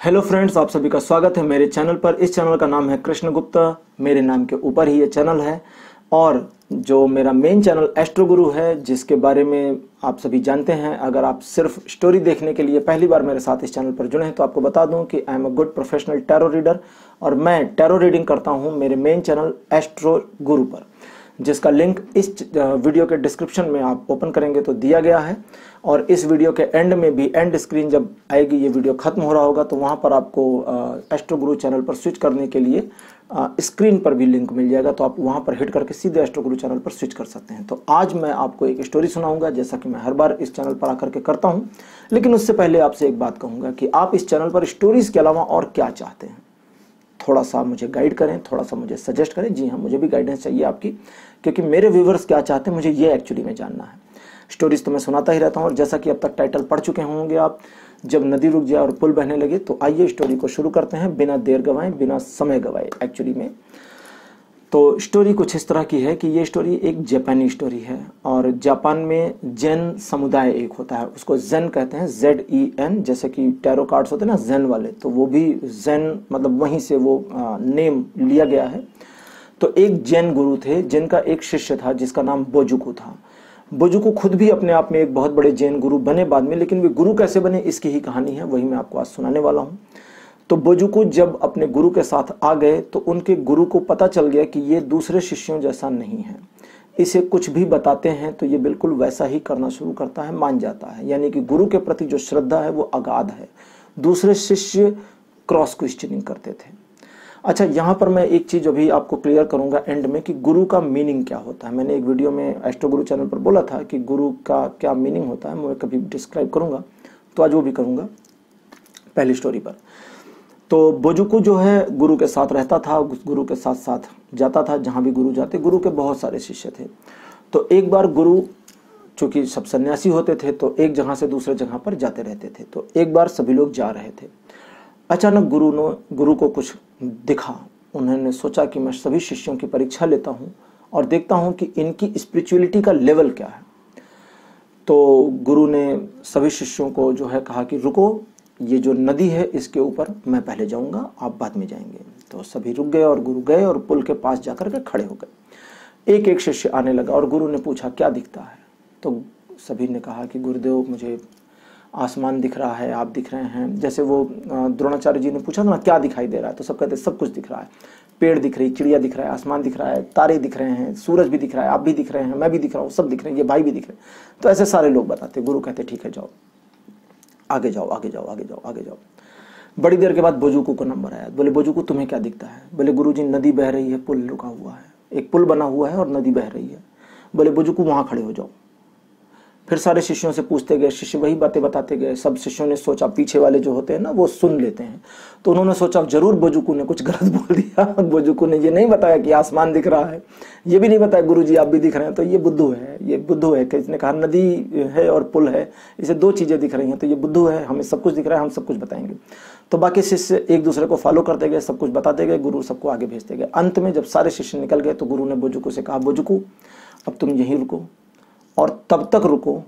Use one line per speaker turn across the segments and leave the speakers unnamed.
Hello friends, आप सभी का स्वागत है मेरे चैनल पर। इस चैनल का नाम है कृष्ण गुप्ता। मेरे नाम के ऊपर ही ये चैनल है और जो मेरा मेन चैनल एस्ट्रो गुरु है, जिसके बारे में आप सभी जानते हैं। अगर आप सिर्फ स्टोरी देखने के लिए पहली बार मेरे साथ इस चैनल पर जुड़े हैं तो आपको बता दूं कि I am a good professional tarot reader और मैं टैरो रीडिंग करता हूं मेरे मेन चैनल एस्ट्रो गुरु पर, जिसका लिंक इस वीडियो के डिस्क्रिप्शन में आप ओपन करेंगे तो दिया गया है। और इस वीडियो के एंड में भी, एंड स्क्रीन जब आएगी, ये वीडियो खत्म हो रहा होगा तो वहां पर आपको एस्ट्रो गुरु चैनल पर स्विच करने के लिए स्क्रीन पर भी लिंक मिल जाएगा, तो आप वहां पर हिट करके सीधे एस्ट्रो गुरु चैनल पर स्विच कर सकते हैं। तो आज मैं आपको एक स्टोरी सुनाऊंगा, जैसा कि मैं हर बार इस चैनल पर आकर के करता हूं। लेकिन उससे पहले आपसे एक बात कहूंगा कि आप इस चैनल पर स्टोरीज के अलावा और क्या चाहते हैं, थोड़ा सा मुझे गाइड करें, थोड़ा सा मुझे सजेस्ट करें। जी हाँ, मुझे भी गाइडेंस चाहिए आपकी, क्योंकि मेरे व्यूवर्स क्या चाहते हैं मुझे ये एक्चुअली में जानना है। स्टोरीज तो मैं सुनाता ही रहता हूँ और जैसा कि अब तक टाइटल पढ़ चुके होंगे आप, जब नदी रुक जाए और पुल बहने लगे। तो आइए स्टोरी को शुरू करते हैं बिना देर गवाए, बिना समय गवाए एक्चुअली में। तो स्टोरी कुछ इस तरह की है कि ये स्टोरी एक जापानी स्टोरी है और जापान में जैन समुदाय एक होता है, उसको जैन कहते हैं, ZEN। जैसे कि टैरो कार्ड्स होते हैं ना जैन वाले, तो वो भी जैन, मतलब वहीं से वो नेम लिया गया है। तो एक जैन गुरु थे जिनका एक शिष्य था जिसका नाम बोजुकू था। बोजुकू खुद भी अपने आप में एक बहुत बड़े जैन गुरु बने बाद में, लेकिन वे गुरु कैसे बने इसकी ही कहानी है, वही मैं आपको आज सुनाने वाला हूँ। तो बोजुकू जब अपने गुरु के साथ आ गए तो उनके गुरु को पता चल गया कि ये दूसरे शिष्यों जैसा नहीं है। इसे कुछ भी बताते हैं तो ये बिल्कुल वैसा ही करना शुरू करता है, मान जाता है। यानी कि गुरु के प्रति जो श्रद्धा है वो अगाध है। दूसरे शिष्य क्रॉस क्वेश्चनिंग करते थे। अच्छा, यहाँ पर मैं एक चीज अभी आपको क्लियर करूंगा एंड में कि गुरु का मीनिंग क्या होता है। मैंने एक वीडियो में एस्ट्रो गुरु चैनल पर बोला था कि गुरु का क्या मीनिंग होता है, मैं कभी डिस्क्राइब करूंगा, तो आज वो भी करूंगा पहली स्टोरी पर। तो बोजुकू जो है गुरु के साथ रहता था, गुरु के साथ साथ जाता था जहां भी गुरु जाते। गुरु के बहुत सारे शिष्य थे। तो एक बार गुरु, चूंकि सब सन्यासी होते थे तो एक जगह से दूसरे जगह पर जाते रहते थे, तो एक बार सभी लोग जा रहे थे। अचानक गुरु को कुछ दिखा। उन्होंने सोचा कि मैं सभी शिष्यों की परीक्षा लेता हूं और देखता हूं कि इनकी स्पिरिचुअलिटी का लेवल क्या है। तो गुरु ने सभी शिष्यों को जो है कहा कि रुको, ये जो नदी है इसके ऊपर मैं पहले जाऊंगा, आप बाद में जाएंगे। तो सभी रुक गए और गुरु गए और पुल के पास जाकर के खड़े हो गए। एक एक शिष्य आने लगा और गुरु ने पूछा क्या दिखता है। तो सभी ने कहा कि गुरुदेव, मुझे आसमान दिख रहा है, आप दिख रहे हैं। जैसे वो द्रोणाचार्य जी ने पूछा ना क्या दिखाई दे रहा है, तो सब कहते सब कुछ दिख रहा है। पेड़ दिख रही, चिड़िया दिख रहा है, आसमान दिख रहा है, तारे दिख रहे हैं, सूरज भी दिख रहा है, आप भी दिख रहे हैं, मैं भी दिख रहा हूँ, सब दिख रहे हैं, ये भाई भी दिख रहे हैं। तो ऐसे सारे लोग बताते। गुरु कहते ठीक है, जाओ आगे जाओ, आगे जाओ, आगे जाओ, आगे जाओ। बड़ी देर के बाद बोजुकू को नंबर आया। बोले बोजुकू तुम्हें क्या दिखता है? बोले गुरुजी नदी बह रही है, पुल रुका हुआ है, एक पुल बना हुआ है और नदी बह रही है। बोले बोजुकू वहां खड़े हो जाओ। फिर सारे शिष्यों से पूछते गए, शिष्य वही बातें बताते गए। सब शिष्यों ने सोचा, पीछे वाले जो होते हैं ना वो सुन लेते हैं, तो उन्होंने सोचा जरूर बोजुकू ने कुछ गलत बोल दिया। बोजुकू ने ये नहीं बताया कि आसमान दिख रहा है, ये भी नहीं बताया गुरुजी आप भी दिख रहे हैं, तो ये बुद्धू है, ये बुद्धू है। कि इसने कहा नदी है और पुल है, इसे दो चीजें दिख रही हैं, तो ये बुद्धू है, हमें सब कुछ दिख रहा है, हम सब कुछ बताएंगे। तो बाकी शिष्य एक दूसरे को फॉलो करते गए, सब कुछ बताते गए, गुरु सबको आगे भेजते गए। अंत में जब सारे शिष्य निकल गए तो गुरु ने बोजुकू से कहा, बोजुकू अब तुम यहीं रुको और तब तक रुको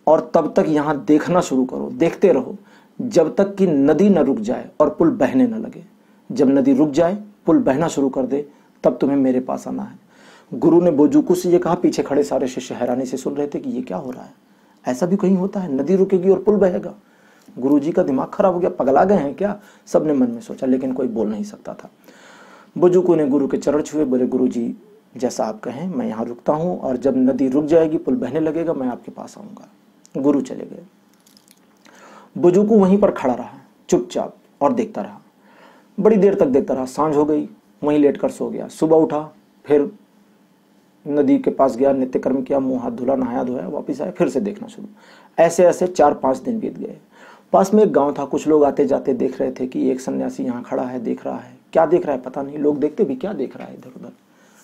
और तब तक यहां देखना शुरू करो, देखते रहो जब तक कि नदी न रुक जाए और पुल बहने न लगे। जब नदी रुक जाए, पुल बहना शुरू कर दे, तब तुम्हें मेरे पास आना है। गुरु ने बोजुकू से ये कहा। पीछे खड़े सारे शिष्य हैरानी से सुन रहे थे कि ये क्या हो रहा है, ऐसा भी कहीं होता है, नदी रुकेगी और पुल बहेगा? गुरुजी का दिमाग खराब हो गया, पगला गए हैं क्या? सबने मन में सोचा, लेकिन कोई बोल नहीं सकता था। बोजुकू ने गुरु के चरण छुए। बोले गुरुजी जैसा आप कहें, मैं यहाँ रुकता हूँ और जब नदी रुक जाएगी, पुल बहने लगेगा, मैं आपके पास आऊंगा। गुरु चले गए। बोजुकू वहीं पर खड़ा रहा चुपचाप और देखता रहा। बड़ी देर तक देखता रहा। सांझ हो गई, वहीं लेटकर सो गया। सुबह उठा, फिर नदी के पास गया, नित्य कर्म किया, मुंह हाथ धुला, नहाया धोया, वापिस आया, फिर से देखना शुरू। ऐसे ऐसे 4-5 दिन बीत गए। पास में एक गांव था, कुछ लोग आते जाते देख रहे थे कि एक सन्यासी यहाँ खड़ा है, देख रहा है। क्या देख रहा है पता नहीं, लोग देखते भी क्या देख रहा है इधर उधर,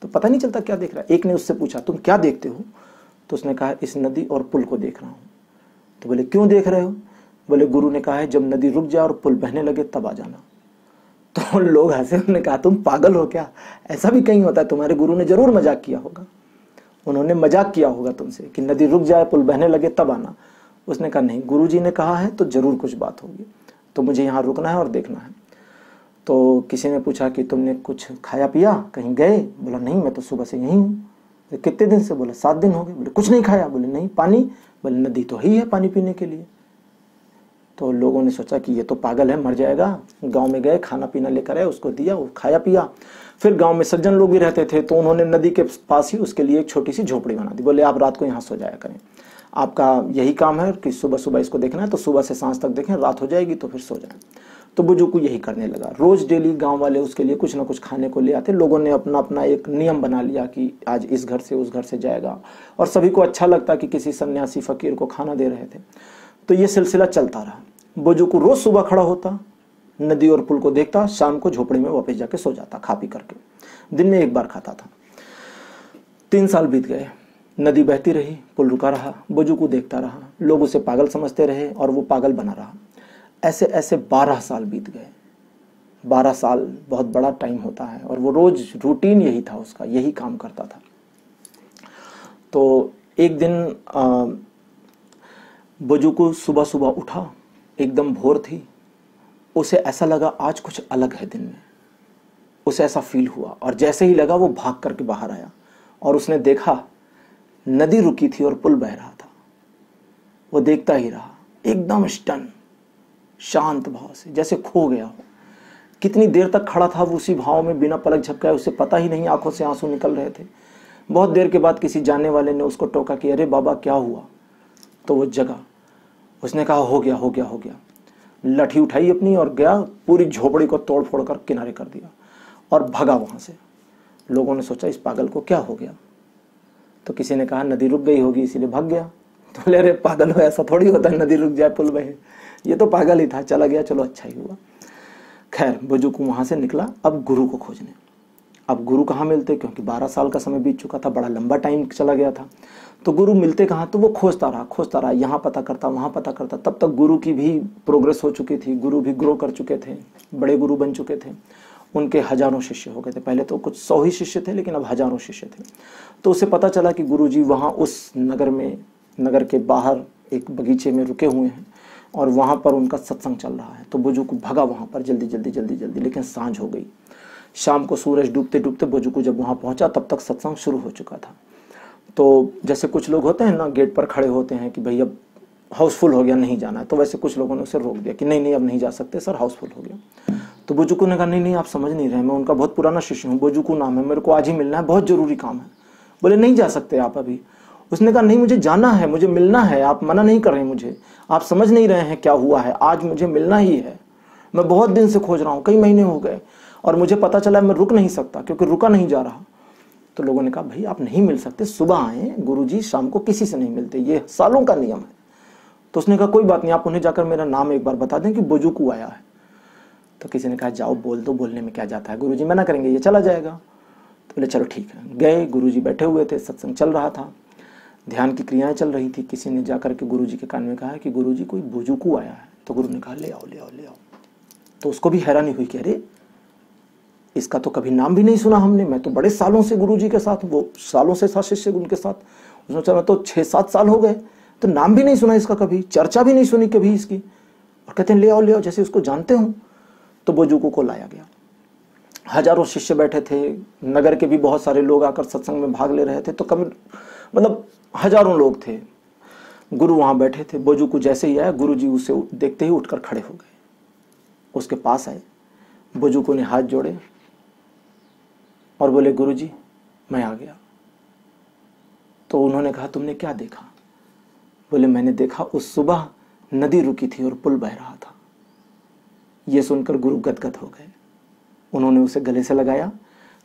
तो पता नहीं चलता क्या देख रहा है। एक ने उससे पूछा तुम क्या देखते हो? तो उसने कहा इस नदी और पुल को देख रहा हूं। तो बोले क्यों देख रहे हो? बोले गुरु ने कहा है जब नदी रुक जाए और पुल बहने लगे तब आ जाना। तो लोग हंसे, उन्होंने कहा तुम पागल हो क्या, ऐसा भी कहीं होता है? तुम्हारे गुरु ने जरूर मजाक किया होगा, उन्होंने मजाक किया होगा तुमसे कि नदी रुक जाए पुल बहने लगे तब आना। उसने कहा नहीं, गुरुजी ने कहा है तो जरूर कुछ बात होगी। तो मुझे यहाँ रुकना है और देखना है। तो किसी ने पूछा कि तुमने कुछ खाया पिया, कहीं गए? बोला नहीं, मैं तो सुबह से यहीं हूँ। कितने दिन से? बोला 7 दिन हो गए। बोले कुछ नहीं खाया? बोले नहीं। पानी? बोले नदी तो ही है पानी पीने के लिए। तो लोगों ने सोचा कि ये तो पागल है, मर जाएगा। गांव में गए, खाना पीना लेकर आए, उसको दिया, वो खाया पिया। फिर गांव में सज्जन लोग भी रहते थे, तो उन्होंने नदी के पास ही उसके लिए एक छोटी सी झोपड़ी बना दी। बोले आप रात को यहाँ सो जाया करें, आपका यही काम है कि सुबह सुबह इसको देखना है, तो सुबह से सांझ तक देखें, रात हो जाएगी तो फिर सो जाए। तो बुजुर्ग यही करने लगा। रोज डेली गांव वाले उसके लिए कुछ ना कुछ खाने को ले आते। लोगों ने अपना अपना एक नियम बना लिया कि आज इस घर से उस घर से जाएगा, और सभी को अच्छा लगता कि किसी सन्यासी फकीर को खाना दे रहे थे। तो ये सिलसिला चलता रहा। बुजुर्ग रोज सुबह खड़ा होता, नदी और पुल को देखता, शाम को झोपड़ी में वापस जाके सो जाता खा पी करके। दिन में एक बार खाता था। 3 साल बीत गए, नदी बहती रही, पुल रुका रहा, बुजुर्ग को देखता रहा। लोग उसे पागल समझते रहे और वो पागल बना रहा। ऐसे ऐसे 12 साल बीत गए। 12 साल बहुत बड़ा टाइम होता है, और वो रोज रूटीन यही था उसका, यही काम करता था। तो एक दिन बुजुर्ग सुबह सुबह उठा, एकदम भोर थी। उसे ऐसा लगा आज कुछ अलग है दिन में, उसे ऐसा फील हुआ, और जैसे ही लगा वो भाग करके बाहर आया और उसने देखा नदी रुकी थी और पुल बह रहा था। वो देखता ही रहा, एकदम स्टन, शांत भाव से, जैसे खो गया हो। कितनी देर तक खड़ा था वो उसी भाव में, बिना पलक झपकाए, उसे पता ही नहीं, आंखों से आंसू निकल रहे थे। बहुत देर के बाद किसी जानने वाले ने उसको टोका कि अरे बाबा क्या हुआ? तो वो जगा। उसने कहा हो गया हो गया हो गया। लाठी उठाई अपनी और गया, पूरी झोपड़ी को तोड़ फोड़ कर किनारे कर दिया और भगा वहां से। लोगों ने सोचा इस पागल को क्या हो गया? तो किसी ने कहा नदी रुक गई होगी इसीलिए भाग गया। तो बोले अरे पागल हो, ऐसा थोड़ी होता है नदी रुक जाए पुल बहे, ये तो पागल ही था, चला गया, चलो अच्छा ही हुआ। खैर बुजुर्ग वहां से निकला अब गुरु को खोजने। अब गुरु कहाँ मिलते, क्योंकि 12 साल का समय बीत चुका था, बड़ा लंबा टाइम चला गया था। तो गुरु मिलते कहाँ? तो वो खोजता रहा, यहाँ पता करता, वहाँ पता करता। तब तक गुरु की भी प्रोग्रेस हो चुकी थी, गुरु भी ग्रो कर चुके थे, बड़े गुरु बन चुके थे। उनके हजारों शिष्य हो गए थे। पहले तो कुछ 100 ही शिष्य थे, लेकिन अब हजारों शिष्य थे। तो उसे पता चला कि गुरु जी वहाँ उस नगर में, नगर के बाहर एक बगीचे में रुके हुए हैं और वहाँ पर उनका सत्संग चल रहा है। तो बुजुर्ग भागा वहाँ पर जल्दी जल्दी जल्दी जल्दी, लेकिन सांझ हो गई। शाम को सूरज डूबते डूबते बुजुर्ग जब वहाँ पहुँचा तब तक सत्संग शुरू हो चुका था। तो जैसे कुछ लोग होते हैं ना, गेट पर खड़े होते हैं कि भाई अब हाउसफुल हो गया, नहीं जाना है, तो वैसे कुछ लोगों ने उसे रोक दिया कि नहीं नहीं अब नहीं जा सकते सर, हाउसफुल हो गया। तो बुजुर्ग ने कहा नहीं नहीं आप समझ नहीं रहे, मैं उनका बहुत पुराना शिष्य हूँ, बुजुर्ग नाम है, मेरे को आज ही मिलना है, बहुत जरूरी काम है। बोले नहीं जा सकते आप अभी। उसने कहा नहीं मुझे जाना है, मुझे मिलना है, आप मना नहीं कर रहे मुझे, आप समझ नहीं रहे हैं क्या हुआ है, आज मुझे मिलना ही है। मैं बहुत दिन से खोज रहा हूँ, कई महीने हो गए, और मुझे पता चला मैं रुक नहीं सकता क्योंकि रुका नहीं जा रहा। तो लोगों ने कहा भाई आप नहीं मिल सकते, सुबह आए, गुरुजी शाम को किसी से नहीं मिलते, ये सालों का नियम है। तो उसने कहा कोई बात नहीं, आप उन्हें जाकर मेरा नाम एक बार बता दें कि बुजुर्ग आया है। तो किसी ने कहा जाओ बोल दो, बोलने में क्या जाता है, गुरुजी मना करेंगे, ये चला जाएगा। तो बोले चलो ठीक है। गए, गुरुजी बैठे हुए थे, सत्संग चल रहा था, ध्यान की क्रियाएं चल रही थी। किसी ने जाकर के गुरुजी के कान में कहा कि गुरुजी कोई बुजुर्ग आया है। तो गुरु ने कहा ले आओ ले आओ ले आओ। तो उसको भी हैरानी हुई कि अरे इसका तो कभी नाम भी नहीं सुना हमने, मैं तो बड़े सालों से गुरुजी के साथ, वो सालों से था शिष्य उनके साथ। उसने चला तो 6-7 साल हो गए, तो नाम भी नहीं सुना इसका, कभी चर्चा भी नहीं सुनी कभी इसकी। और कहते हैं ले आओ जैसे उसको जानते हो। तो बुजुर्ग को लाया गया, हजारों शिष्य बैठे थे, नगर के भी बहुत सारे लोग आकर सत्संग में भाग ले रहे थे। तो कम मतलब हजारों लोग थे, गुरु वहां बैठे थे। बुजुर्ग जैसे ही आया, गुरु जी उसे देखते ही उठकर खड़े हो गए, उसके पास आए, बुजुर्ग ने हाथ जोड़े और बोले गुरुजी मैं आ गया। तो उन्होंने कहा तुमने क्या देखा? बोले मैंने देखा उस सुबह नदी रुकी थी और पुल बह रहा था। ये सुनकर गुरु गदगद हो गए। उन्होंने उसे गले से लगाया,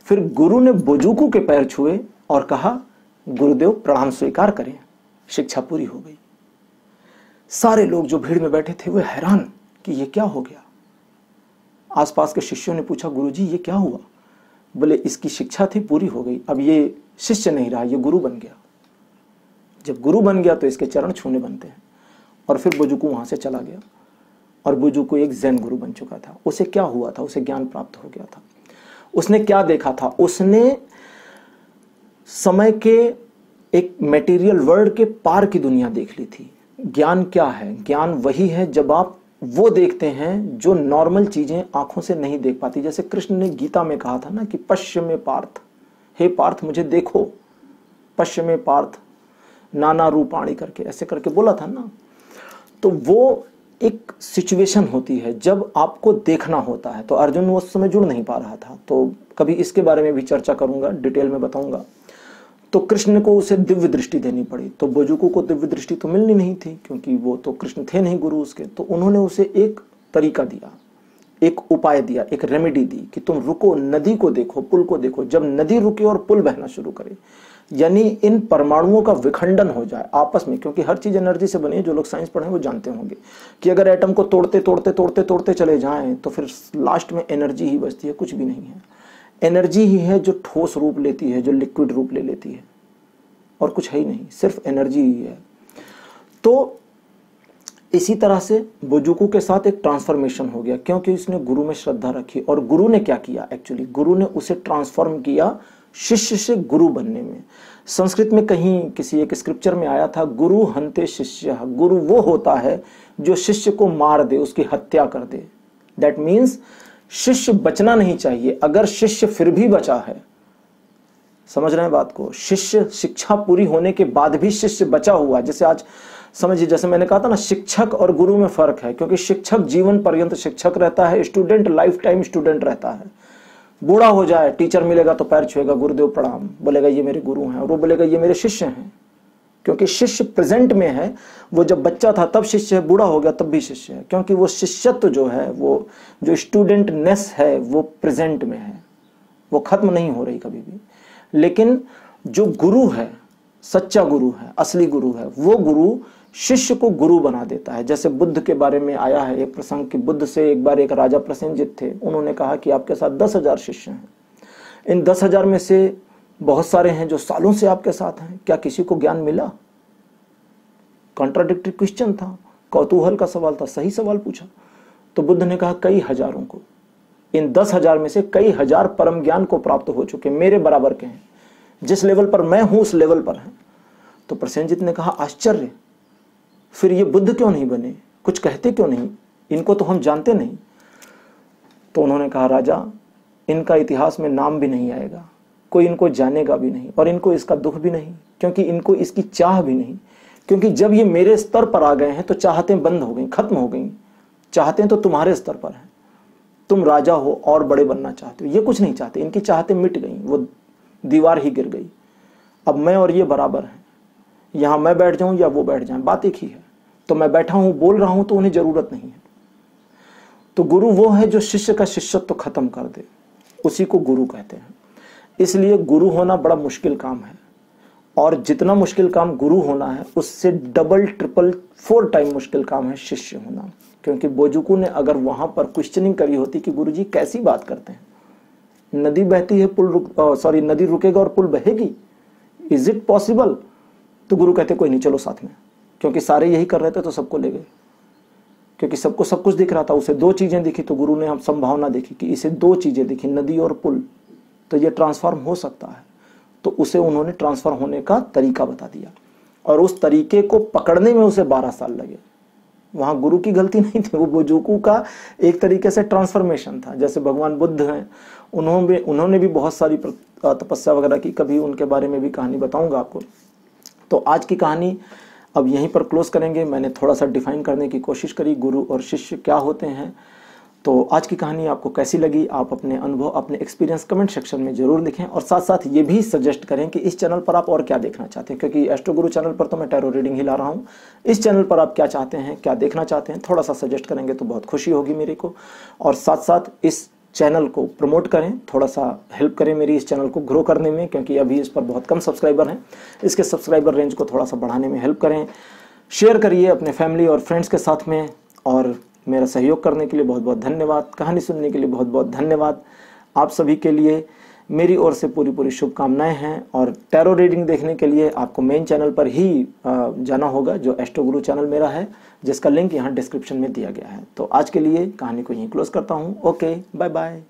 फिर गुरु ने बुजुर्ग के पैर छुए और कहा गुरुदेव प्रणाम स्वीकार करें, शिक्षा पूरी हो गई। सारे लोग जो भीड़ में बैठे थे वे हैरान कि ये क्या हो गया। आसपास के शिष्यों ने पूछा गुरुजी ये क्या हुआ? बोले इसकी शिक्षा थी पूरी हो गई, अब ये शिष्य नहीं रहा, ये गुरु बन गया। जब गुरु बन गया तो इसके चरण छूने बनते हैं। और फिर बुजुर्ग वहां से चला गया और बुजुर्ग को एक जैन गुरु बन चुका था। उसे क्या हुआ था? उसे ज्ञान प्राप्त हो गया था। उसने क्या देखा था? उसने समय के एक मटेरियल वर्ल्ड के पार की दुनिया देख ली थी। ज्ञान क्या है? ज्ञान वही है जब आप वो देखते हैं जो नॉर्मल चीजें आंखों से नहीं देख पाती। जैसे कृष्ण ने गीता में कहा था ना कि पश्य में पार्थ, हे पार्थ मुझे देखो, पश्य में पार्थ नाना रूपाणी करके ऐसे करके बोला था ना। तो वो एक सिचुएशन होती है जब आपको देखना होता है। तो अर्जुन उस समय जुड़ नहीं पा रहा था, तो कभी इसके बारे में भी चर्चा करूंगा, डिटेल में बताऊंगा। तो कृष्ण को उसे दिव्य दृष्टि देनी पड़ी। तो बुजुर्गों को दिव्य दृष्टि तो मिलनी नहीं थी क्योंकि वो तो कृष्ण थे नहीं गुरु उसके। तो उन्होंने उसे एक तरीका दिया, एक उपाय दिया, एक रेमेडी दी कि तुम रुको, नदी को देखो, पुल को देखो। जब नदी रुके और पुल बहना शुरू करे, यानी इन परमाणुओं का विखंडन हो जाए आपस में, क्योंकि हर चीज एनर्जी से बनी है। जो लोग साइंस पढ़े वो जानते होंगे कि अगर एटम को तोड़ते तोड़ते तोड़ते तोड़ते चले जाएं तो फिर लास्ट में एनर्जी ही बचती है, कुछ भी नहीं है। एनर्जी ही है जो ठोस रूप लेती है, जो लिक्विड रूप ले लेती है, और कुछ है ही नहीं, सिर्फ एनर्जी ही है। तो इसी तरह से बुजुर्गों के साथ एक ट्रांसफॉर्मेशन हो गया क्योंकि उसने गुरु में श्रद्धा रखी। और गुरु ने क्या किया, एक्चुअली गुरु ने उसे ट्रांसफॉर्म किया शिष्य से गुरु बनने में। संस्कृत में कहीं किसी एक स्क्रिप्चर में आया था, गुरु हन्ते शिष्य। गुरु वो होता है जो शिष्य को मार दे, उसकी हत्या कर दे। दैट मीन्स शिष्य बचना नहीं चाहिए। अगर शिष्य फिर भी बचा है, समझ रहे हैं बात को, शिष्य शिक्षा पूरी होने के बाद भी शिष्य बचा हुआ, जैसे आज समझिए, जैसे मैंने कहा था ना, शिक्षक और गुरु में फर्क है। क्योंकि शिक्षक जीवन पर्यंत शिक्षक रहता है, स्टूडेंट लाइफ टाइम स्टूडेंट रहता है। बूढ़ा हो जाए, टीचर मिलेगा तो पैर छुएगा, गुरुदेव प्रणाम, बोलेगा ये मेरे गुरु हैं, और वो बोलेगा ये मेरे शिष्य हैं। क्योंकि शिष्य प्रेजेंट में है। वो जब बच्चा था तब शिष्य है, बूढ़ा हो गया तब भी शिष्य है। क्योंकि वो शिष्यत्व जो है, वो जो स्टूडेंटनेस है, वो प्रेजेंट में है, वो खत्म नहीं हो रही कभी भी। लेकिन जो गुरु है, सच्चा गुरु है, असली गुरु है, वो गुरु शिष्य को गुरु बना देता है। जैसे बुद्ध के बारे में आया है एक प्रसंग कि बुद्ध से एक बार एक राजा प्रसेनजित थे। उन्होंने कहा कि आपके साथ 10,000 शिष्य हैं, इन 10,000 में से बहुत सारे हैं जो सालों से आपके साथ हैं, क्या किसी को ज्ञान मिला? कॉन्ट्राडिक्टरी क्वेश्चन था, कौतूहल का सवाल था, सही सवाल पूछा। तो बुद्ध ने कहा कई हजारों को, इन 10,000 में से कई हजार परम ज्ञान को प्राप्त हो चुके, मेरे बराबर के हैं, जिस लेवल पर मैं हूं उस लेवल पर हैं। तो प्रसेनजित ने कहा आश्चर्य, फिर ये बुद्ध क्यों नहीं बने, कुछ कहते क्यों नहीं, इनको तो हम जानते नहीं। तो उन्होंने कहा राजा, इनका इतिहास में नाम भी नहीं आएगा, कोई इनको जानेगा भी नहीं, और इनको इसका दुख भी नहीं, क्योंकि इनको इसकी चाह भी नहीं। क्योंकि जब ये मेरे स्तर पर आ गए हैं तो चाहतें बंद हो गई, खत्म हो गई। चाहतें तो तुम्हारे स्तर पर हैं, तुम राजा हो और बड़े बनना चाहते हो, ये कुछ नहीं चाहते, इनकी चाहतें मिट गई, वो दीवार ही गिर गई। अब मैं और ये बराबर हैं, यहां मैं बैठ जाऊं या वो बैठ जाए, बात एक ही है। तो मैं बैठा हूं, बोल रहा हूं, तो उन्हें जरूरत नहीं है। तो गुरु वो है जो शिष्य का शिष्यत्व तो खत्म कर दे, उसी को गुरु कहते हैं। इसलिए गुरु होना बड़ा मुश्किल काम है, और जितना मुश्किल काम गुरु होना है उससे डबल ट्रिपल 4 टाइम मुश्किल काम है शिष्य होना। क्योंकि बोजुकू ने अगर वहां पर क्वेश्चनिंग करी होती कि गुरुजी कैसी बात करते हैं, नदी बहती है नदी रुकेगा और पुल बहेगी, इज इट पॉसिबल? तो गुरु कहते कोई नहीं, चलो साथ में। क्योंकि सारे यही कर रहे थे तो सबको ले गए, क्योंकि सबको सब कुछ दिख रहा था। उसे 2 चीजें दिखी तो गुरु ने हम संभावना देखी कि इसे 2 चीजें दिखी, नदी और पुल, तो ये ट्रांसफॉर्म हो सकता है। तो उसे उन्होंने ट्रांसफर होने का तरीका बता दिया, और उस तरीके को पकड़ने में उसे 12 साल लगे। वहां गुरु की गलती नहीं थी, वो बोजुकू का एक तरीके से ट्रांसफॉर्मेशन था। जैसे भगवान बुद्ध हैं, उन्होंने भी बहुत सारी तपस्या वगैरह की, कभी उनके बारे में भी कहानी बताऊंगा आपको। तो आज की कहानी अब यहीं पर क्लोज करेंगे। मैंने थोड़ा सा डिफाइन करने की कोशिश करी गुरु और शिष्य क्या होते हैं। तो आज की कहानी आपको कैसी लगी, आप अपने अनुभव, अपने एक्सपीरियंस कमेंट सेक्शन में जरूर लिखें, और साथ साथ ये भी सजेस्ट करें कि इस चैनल पर आप और क्या देखना चाहते हैं। क्योंकि एस्ट्रो गुरु चैनल पर तो मैं टैरो रीडिंग ही ला रहा हूँ, इस चैनल पर आप क्या चाहते हैं, क्या देखना चाहते हैं, थोड़ा सा सजेस्ट करेंगे तो बहुत खुशी होगी मेरे को। और साथ साथ इस चैनल को प्रमोट करें, थोड़ा सा हेल्प करें मेरी इस चैनल को ग्रो करने में, क्योंकि अभी इस पर बहुत कम सब्सक्राइबर हैं। इसके सब्सक्राइबर रेंज को थोड़ा सा बढ़ाने में हेल्प करें। शेयर करिए अपने फैमिली और फ्रेंड्स के साथ में, और मेरा सहयोग करने के लिए बहुत बहुत धन्यवाद। कहानी सुनने के लिए बहुत बहुत धन्यवाद। आप सभी के लिए मेरी ओर से पूरी पूरी शुभकामनाएं हैं। और टैरो रीडिंग देखने के लिए आपको मेन चैनल पर ही जाना होगा, जो एस्ट्रो गुरु चैनल मेरा है, जिसका लिंक यहाँ डिस्क्रिप्शन में दिया गया है। तो आज के लिए कहानी को यहीं क्लोज करता हूँ। Okay, bye bye.